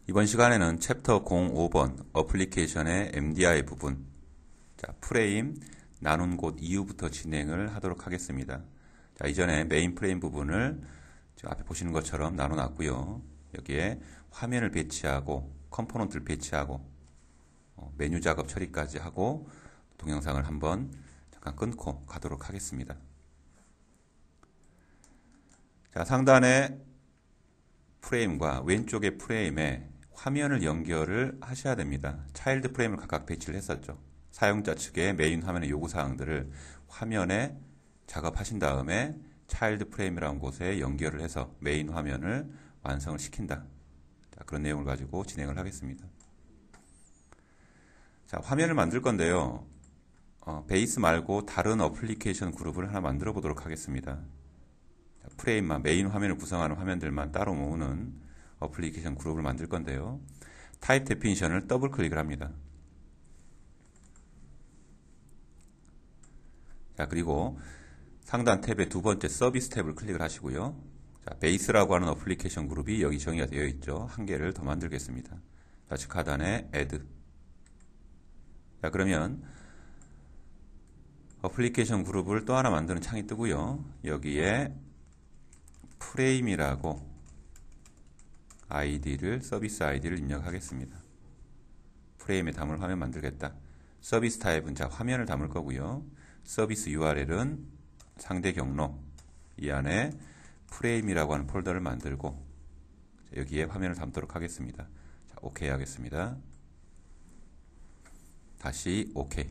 이번 시간에는 챕터 05번 어플리케이션의 MDI 부분, 자, 프레임 나눈 곳 이후부터 진행을 하도록 하겠습니다. 자, 이전에 메인 프레임 부분을 지금 앞에 보시는 것처럼 나눠놨고요. 여기에 화면을 배치하고 컴포넌트를 배치하고 메뉴 작업 처리까지 하고 동영상을 한번 잠깐 끊고 가도록 하겠습니다. 자, 상단의 프레임과 왼쪽의 프레임에 화면을 연결을 하셔야 됩니다. 차일드 프레임을 각각 배치를 했었죠. 사용자 측의 메인 화면의 요구사항들을 화면에 작업하신 다음에 차일드 프레임이라는 곳에 연결을 해서 메인 화면을 완성을 시킨다. 자, 그런 내용을 가지고 진행을 하겠습니다. 자, 화면을 만들 건데요. 베이스 말고 다른 어플리케이션 그룹을 하나 만들어 보도록 하겠습니다. 자, 프레임만, 메인 화면을 구성하는 화면들만 따로 모으는 어플리케이션 그룹을 만들 건데요. 타입 데피니션을 더블 클릭을 합니다. 자, 그리고 상단 탭의 두 번째 서비스 탭을 클릭을 하시고요. 자, 베이스라고 하는 어플리케이션 그룹이 여기 정의가 되어 있죠. 한 개를 더 만들겠습니다. 좌측 하단에 add. 자, 그러면 어플리케이션 그룹을 또 하나 만드는 창이 뜨고요. 여기에 프레임이라고 서비스 아이디를 입력하겠습니다. 프레임에 담을 화면 만들겠다. 서비스 타입은 자, 화면을 담을 거고요. 서비스 URL은 상대 경로, 이 안에 프레임이라고 하는 폴더를 만들고 여기에 화면을 담도록 하겠습니다. 자, OK 하겠습니다. 다시 OK.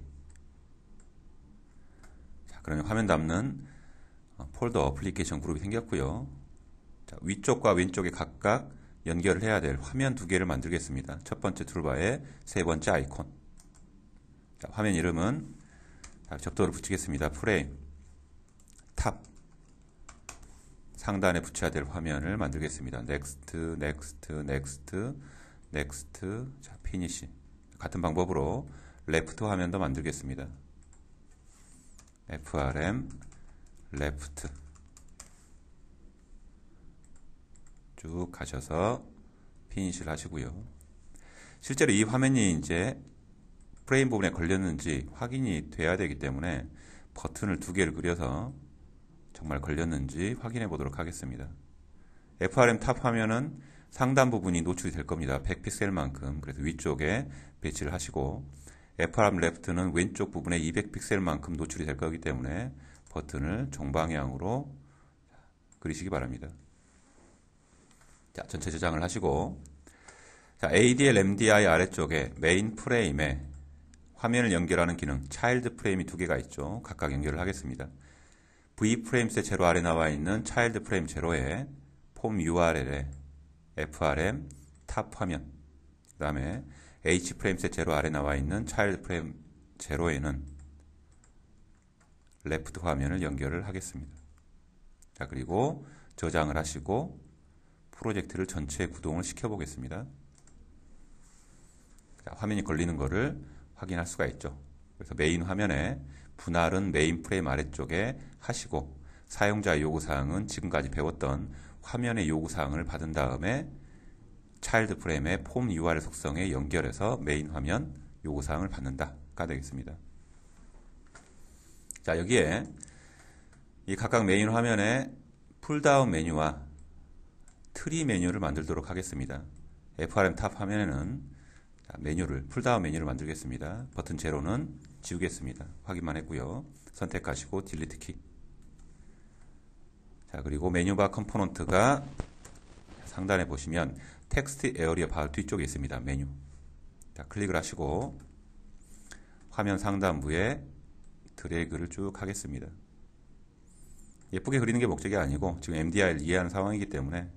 자, 그러면 화면 담는 폴더 어플리케이션 그룹이 생겼고요. 자, 위쪽과 왼쪽에 각각 연결을 해야 될 화면 두 개를 만들겠습니다. 첫 번째 툴바에 세 번째 아이콘. 자, 화면 이름은 접도를 붙이겠습니다. 프레임, 탑, 상단에 붙여야 될 화면을 만들겠습니다. 넥스트, 넥스트, 넥스트, 넥스트, 자, 피니시. 같은 방법으로 레프트 화면도 만들겠습니다. FRM, 레프트. 쭉 가셔서 피니시를 하시고요. 실제로 이 화면이 이제 프레임 부분에 걸렸는지 확인이 돼야 되기 때문에 버튼을 두 개를 그려서 정말 걸렸는지 확인해 보도록 하겠습니다. FRM 탑 화면은 상단 부분이 노출이 될 겁니다. 100픽셀만큼. 그래서 위쪽에 배치를 하시고 FRM 레프트는 왼쪽 부분에 200픽셀만큼 노출이 될 거기 때문에 버튼을 정방향으로 그리시기 바랍니다. 자, 전체 저장을 하시고 자, ADL MDI 아래쪽에 메인 프레임에 화면을 연결하는 기능 차일드 프레임이 두 개가 있죠. 각각 연결을 하겠습니다. V 프레임셋 제로 아래 나와 있는 차일드 프레임 제로에 폼 URL에 FRM 탑 화면, 그 다음에 H 프레임셋 제로 아래 나와 있는 차일드 프레임 제로에는 레프트 화면을 연결을 하겠습니다. 자, 그리고 저장을 하시고 프로젝트를 전체 구동을 시켜 보겠습니다. 자, 화면이 걸리는 것을 확인할 수가 있죠. 그래서 메인 화면에 분할은 메인 프레임 아래쪽에 하시고 사용자 요구사항은 지금까지 배웠던 화면의 요구사항을 받은 다음에 차일드 프레임의 폼 URL 속성에 연결해서 메인 화면 요구사항을 받는다가 되겠습니다. 자, 여기에 이 각각 메인 화면에 풀다운 메뉴와 트리 메뉴를 만들도록 하겠습니다. FRM 탑 화면에는 풀다운 메뉴를 만들겠습니다. 버튼 제로는 지우겠습니다. 확인만 했고요. 선택하시고 딜리트 키. 자, 그리고 메뉴바 컴포넌트가 상단에 보시면 텍스트 에어리어 바로 뒤쪽에 있습니다. 메뉴. 자, 클릭을 하시고 화면 상단부에 드래그를 쭉 하겠습니다. 예쁘게 그리는 게 목적이 아니고 지금 MDI를 이해하는 상황이기 때문에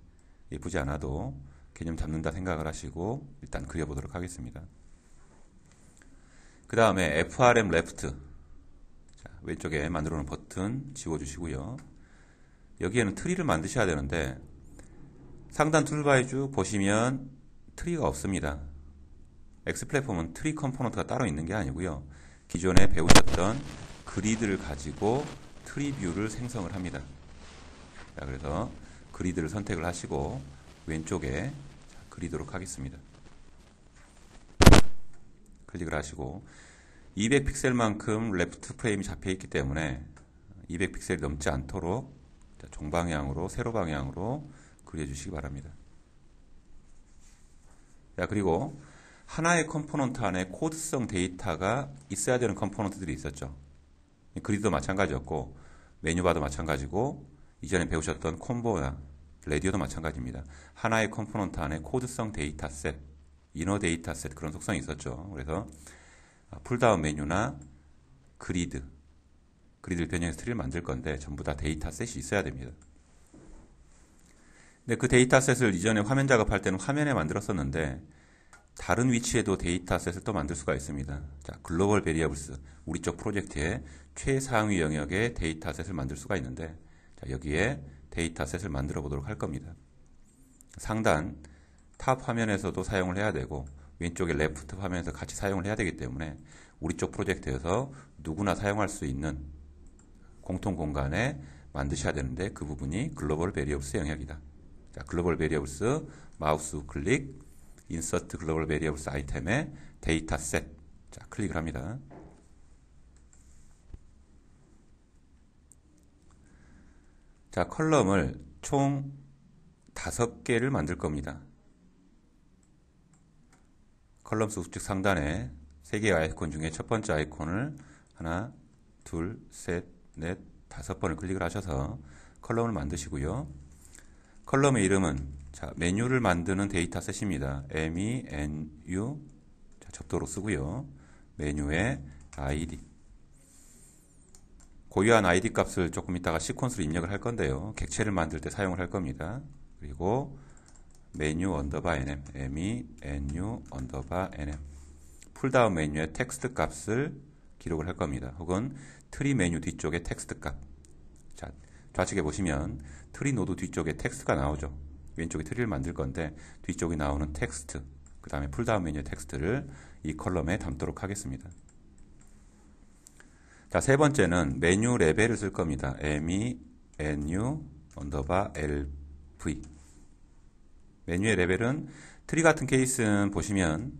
예쁘지 않아도 개념 잡는다 생각을 하시고 일단 그려보도록 하겠습니다. 그 다음에 FRM 레프트, 자, 왼쪽에 만들어 놓은 버튼 지워주시고요. 여기에는 트리를 만드셔야 되는데 상단 툴바에 쭉 보시면 트리가 없습니다. X 플랫폼은 트리 컴포넌트가 따로 있는 게 아니고요. 기존에 배우셨던 그리드를 가지고 트리 뷰를 생성을 합니다. 자, 그래서 그리드를 선택을 하시고 왼쪽에 그리도록 하겠습니다. 클릭을 하시고 200픽셀만큼 레프트 프레임이 잡혀 있기 때문에 200픽셀이 넘지 않도록 종방향으로 세로 방향으로 그려주시기 바랍니다. 자, 그리고 하나의 컴포넌트 안에 코드성 데이터가 있어야 되는 컴포넌트들이 있었죠. 그리드도 마찬가지였고 메뉴바도 마찬가지고 이전에 배우셨던 콤보나 레디오도 마찬가지입니다. 하나의 컴포넌트 안에 코드성 데이터셋, 이너 데이터셋 그런 속성이 있었죠. 그래서 풀다운 메뉴나 그리드를 변형해서 트리를 만들 건데 전부 다 데이터셋이 있어야 됩니다. 근데 그 데이터셋을 이전에 화면 작업할 때는 화면에 만들었었는데 다른 위치에도 데이터셋을 또 만들 수가 있습니다. 자, 글로벌 베리어블스 우리 쪽 프로젝트의 최상위 영역의 데이터셋을 만들 수가 있는데 자, 여기에 데이터셋을 만들어 보도록 할 겁니다. 상단 탑 화면에서도 사용을 해야 되고 왼쪽에 레프트 화면에서 같이 사용을 해야 되기 때문에 우리 쪽 프로젝트에서 누구나 사용할 수 있는 공통 공간에 만드셔야 되는데 그 부분이 글로벌 베리어블스 영역이다. 자, 글로벌 베리어블스 마우스 클릭 인서트 글로벌 베리어블스 아이템에 데이터셋 자, 클릭을 합니다. 자, 컬럼을 총 5개를 만들 겁니다. 컬럼 수 우측 상단에 3개의 아이콘 중에 첫 번째 아이콘을 하나, 둘, 셋, 넷, 5번을 클릭을 하셔서 컬럼을 만드시고요. 컬럼의 이름은 자, 메뉴를 만드는 데이터셋입니다. MENU 자, 접도로 쓰고요. 메뉴의 ID 고유한 ID 값을 조금 이따가 시퀀스로 입력을 할 건데요. 객체를 만들 때 사용을 할 겁니다. 그리고 메뉴 언더바 nm, MENU 언더바 nm 풀다운 메뉴의 텍스트 값을 기록을 할 겁니다. 혹은 트리 메뉴 뒤쪽에 텍스트 값. 자, 좌측에 보시면 트리 노드 뒤쪽에 텍스트가 나오죠. 왼쪽에 트리를 만들 건데 뒤쪽에 나오는 텍스트, 그 다음에 풀다운 메뉴의 텍스트를 이 컬럼에 담도록 하겠습니다. 자, 세 번째는 메뉴 레벨을 쓸 겁니다. MENU 언더바 LV 메뉴의 레벨은 트리 같은 케이스는 보시면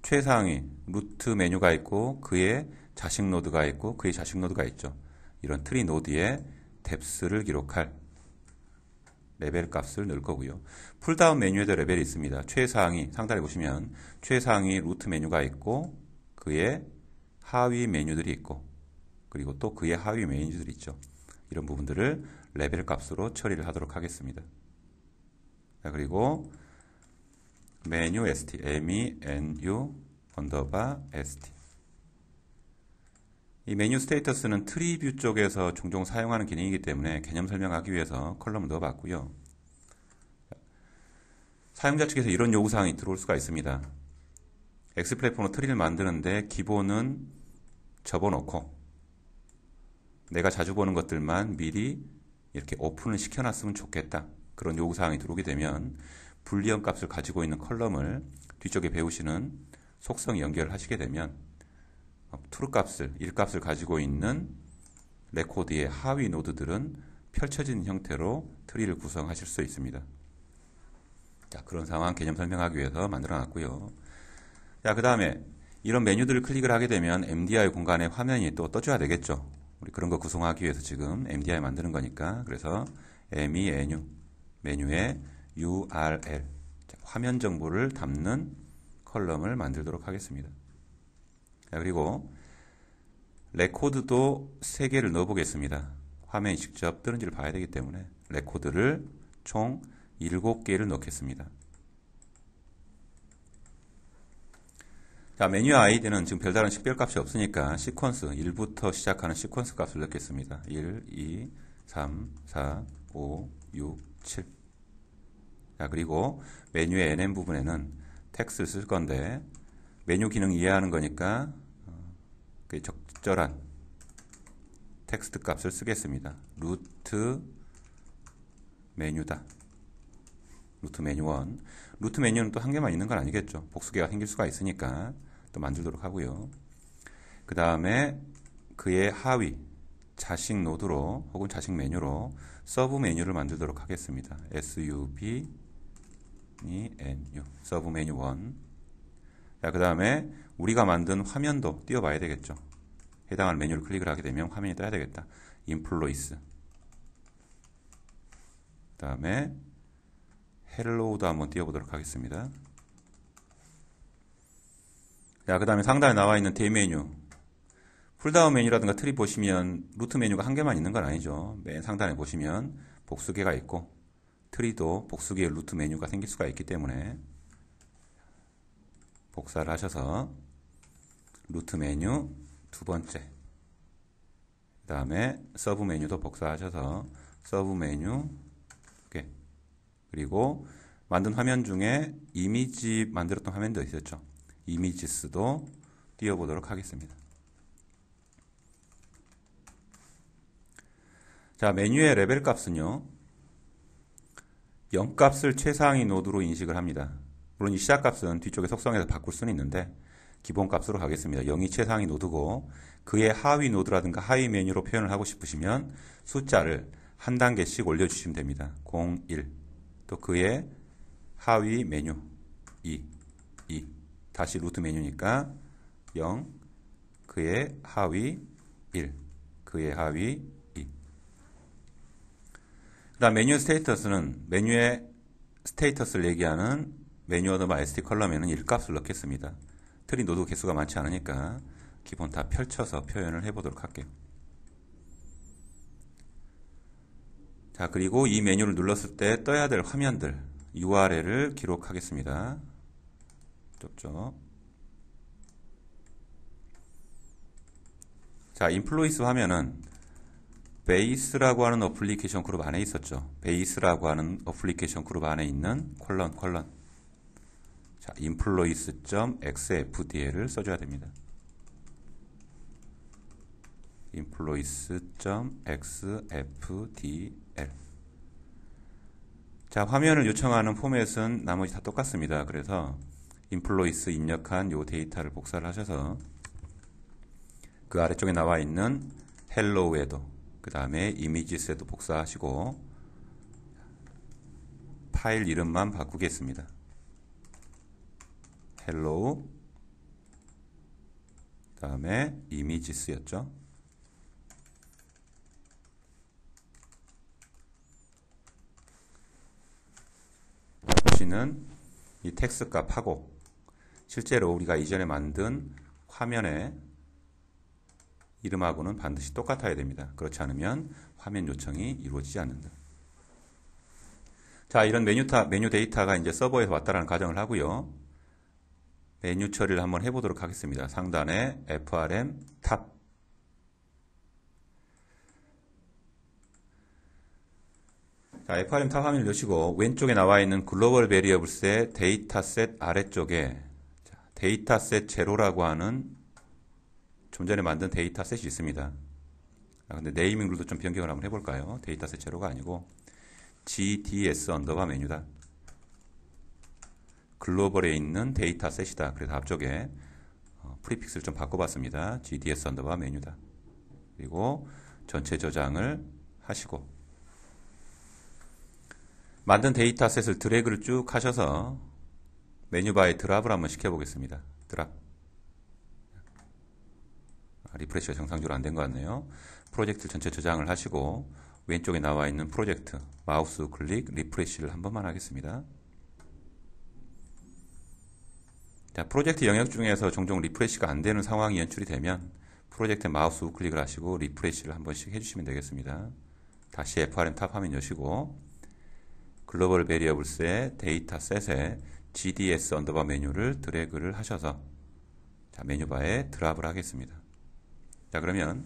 최상위 루트 메뉴가 있고 그의 자식 노드가 있고 그의 자식 노드가 있죠. 이런 트리 노드에 뎁스를 기록할 레벨 값을 넣을 거고요. 풀다운 메뉴에도 레벨이 있습니다. 최상위 상단에 보시면 최상위 루트 메뉴가 있고 그의 하위 메뉴들이 있고 그리고 또 그의 하위 메뉴들이 있죠. 이런 부분들을 레벨 값으로 처리를 하도록 하겠습니다. 자, 그리고 메뉴 st, MENU 언더바 st 이 메뉴 스테이터스는 트리뷰 쪽에서 종종 사용하는 기능이기 때문에 개념 설명하기 위해서 컬럼을 넣어봤고요. 사용자 측에서 이런 요구사항이 들어올 수가 있습니다. X 플랫폼으로 트리를 만드는데 기본은 접어놓고 내가 자주 보는 것들만 미리 이렇게 오픈을 시켜놨으면 좋겠다. 그런 요구사항이 들어오게 되면 불리언 값을 가지고 있는 컬럼을 뒤쪽에 배우시는 속성 연결을 하시게 되면 true 값을, 1값을 가지고 있는 레코드의 하위 노드들은 펼쳐진 형태로 트리를 구성하실 수 있습니다. 자, 그런 상황 개념 설명하기 위해서 만들어 놨고요. 자, 그 다음에 이런 메뉴들을 클릭을 하게 되면 MDI 공간에 화면이 또 떠줘야 되겠죠. 우리 그런 거 구성하기 위해서 지금 MDI 만드는 거니까. 그래서 MENU 메뉴에 URL 자, 화면 정보를 담는 컬럼을 만들도록 하겠습니다. 자, 그리고 레코드도 3개를 넣어 보겠습니다. 화면이 직접 뜨는지를 봐야 되기 때문에 레코드를 총 7개를 넣겠습니다. 자, 메뉴 아이디는 지금 별다른 식별값이 없으니까 시퀀스 1부터 시작하는 시퀀스 값을 넣겠습니다. 1, 2, 3, 4, 5, 6, 7 자, 그리고 메뉴의 NM 부분에는 텍스트를 쓸 건데 메뉴 기능 이해하는 거니까 적절한 텍스트 값을 쓰겠습니다. 루트 메뉴다. 루트 메뉴 1. 루트 메뉴는 또 한 개만 있는 건 아니겠죠. 복수개가 생길 수가 있으니까 또 만들도록 하고요. 그 다음에 그의 하위 자식 노드로 혹은 자식 메뉴로 서브 메뉴를 만들도록 하겠습니다. SUB NU 서브 메뉴 1. 자, 그 다음에 우리가 만든 화면도 띄워봐야 되겠죠. 해당하는 메뉴를 클릭을 하게 되면 화면이 떠야 되겠다. Employees. 그 다음에 Hello도 한번 띄워보도록 하겠습니다. 자, 그 다음에 상단에 나와 있는 대메뉴. 풀다운 메뉴라든가 트리 보시면 루트 메뉴가 한 개만 있는 건 아니죠. 맨 상단에 보시면 복수개가 있고 트리도 복수개의 루트 메뉴가 생길 수가 있기 때문에 복사를 하셔서 루트 메뉴 두 번째, 그 다음에 서브 메뉴도 복사하셔서 서브 메뉴 두 개, 그리고 만든 화면 중에 이미지 만들었던 화면도 있었죠. 이미지스도 띄워보도록 하겠습니다. 자, 메뉴의 레벨 값은요, 0값을 최상위 노드로 인식을 합니다. 물론 이 시작값은 뒤쪽에 속성에서 바꿀 수는 있는데 기본값으로 가겠습니다. 0이 최상위 노드고 그의 하위 노드라든가 하위 메뉴로 표현을 하고 싶으시면 숫자를 한 단계씩 올려주시면 됩니다. 0, 1. 또 그의 하위 메뉴 2, 2. 다시 루트 메뉴니까 0, 그의 하위 1, 그의 하위 2. 그 다음 메뉴 스테이터스는 메뉴의 스테이터스를 얘기하는 메뉴 어드바 ST 컬럼에는 1값을 넣겠습니다. 트리 노드 개수가 많지 않으니까 기본 다 펼쳐서 표현을 해보도록 할게요. 자, 그리고 이 메뉴를 눌렀을 때 떠야 될 화면들 URL을 기록하겠습니다. 좁죠. 자, 인플루이스 화면은 베이스라고 하는 어플리케이션 그룹 안에 있었죠. 베이스라고 하는 어플리케이션 그룹 안에 있는 콜런. 자, employees.xfdl을 써줘야 됩니다. employees.xfdl. 자, 화면을 요청하는 포맷은 나머지 다 똑같습니다. 그래서 employees 입력한 요 데이터를 복사를 하셔서 그 아래쪽에 나와 있는 hello에도 그 다음에 images에도 복사하시고 파일 이름만 바꾸겠습니다. hello 그 다음에 images였죠. 보시는 이 텍스트 값하고 실제로 우리가 이전에 만든 화면의 이름하고는 반드시 똑같아야 됩니다. 그렇지 않으면 화면 요청이 이루어지지 않는다. 자, 이런 메뉴 데이터가 이제 서버에서 왔다라는 가정을 하고요. 메뉴 처리를 한번 해보도록 하겠습니다. 상단에 FRM 탑. 자, FRM 탑 화면을 여시고 왼쪽에 나와 있는 글로벌 베리어블스의 데이터셋 아래쪽에 데이터셋 제로라고 하는 좀 전에 만든 데이터셋이 있습니다. 근데 네이밍 룰도 좀 변경을 한번 해볼까요? 데이터셋 제로가 아니고 GDS 언더바 메뉴다. 글로벌에 있는 데이터셋이다. 그래서 앞쪽에 프리픽스를 좀 바꿔봤습니다. GDS 언더바 메뉴다. 그리고 전체 저장을 하시고 만든 데이터셋을 드래그를 쭉 하셔서 메뉴바에 드랍을 한번 시켜보겠습니다. 드랍. 리프레시가 정상적으로 안 된 것 같네요. 프로젝트 전체 저장을 하시고 왼쪽에 나와 있는 프로젝트 마우스 클릭 리프레시를 한 번만 하겠습니다. 자, 프로젝트 영역 중에서 종종 리프레시가 안 되는 상황이 연출이 되면 프로젝트 마우스 우클릭을 하시고 리프레시를 한 번씩 해주시면 되겠습니다. 다시 FRM 탑 화면 여시고 글로벌 베리어블스의 데이터셋에 GDS 언더바 메뉴를 드래그를 하셔서 자, 메뉴바에 드랍을 하겠습니다. 자, 그러면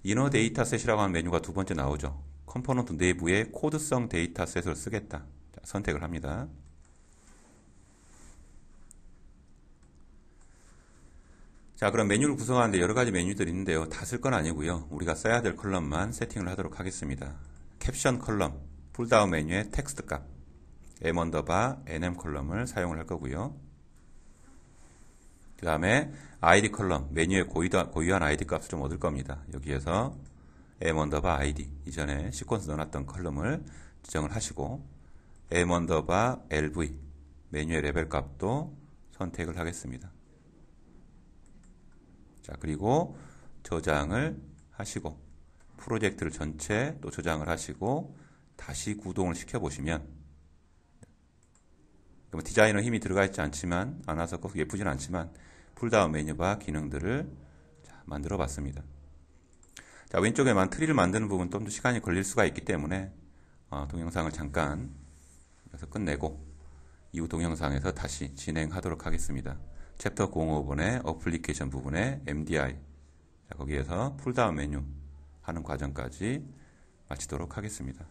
이너 데이터셋이라고 하는 메뉴가 두 번째 나오죠. 컴포넌트 내부에 코드성 데이터셋을 쓰겠다. 자, 선택을 합니다. 자, 그럼 메뉴를 구성하는데 여러 가지 메뉴들이 있는데요. 다 쓸 건 아니고요. 우리가 써야 될 컬럼만 세팅을 하도록 하겠습니다. 캡션 컬럼, 풀다운 메뉴의 텍스트 값, m 언더바 nm 컬럼을 사용을 할 거고요. 그 다음에 id 컬럼, 메뉴의 고유한 id 값을 좀 얻을 겁니다. 여기에서 m 언더바 id, 이전에 시퀀스 넣어놨던 컬럼을 지정을 하시고 m 언더바 lv, 메뉴의 레벨 값도 선택을 하겠습니다. 자, 그리고 저장을 하시고 프로젝트를 전체 또 저장을 하시고 다시 구동을 시켜보시면 디자인은 힘이 들어가 있지 않아서 꼭 예쁘진 않지만 풀다운 메뉴바 기능들을 만들어 봤습니다. 자, 왼쪽에만 트리를 만드는 부분 좀 더 시간이 걸릴 수가 있기 때문에 동영상을 잠깐 여기서 끝내고 이후 동영상에서 다시 진행하도록 하겠습니다. 챕터 055번의 어플리케이션 부분의 MDI 거기에서 풀다운 메뉴 하는 과정까지 마치도록 하겠습니다.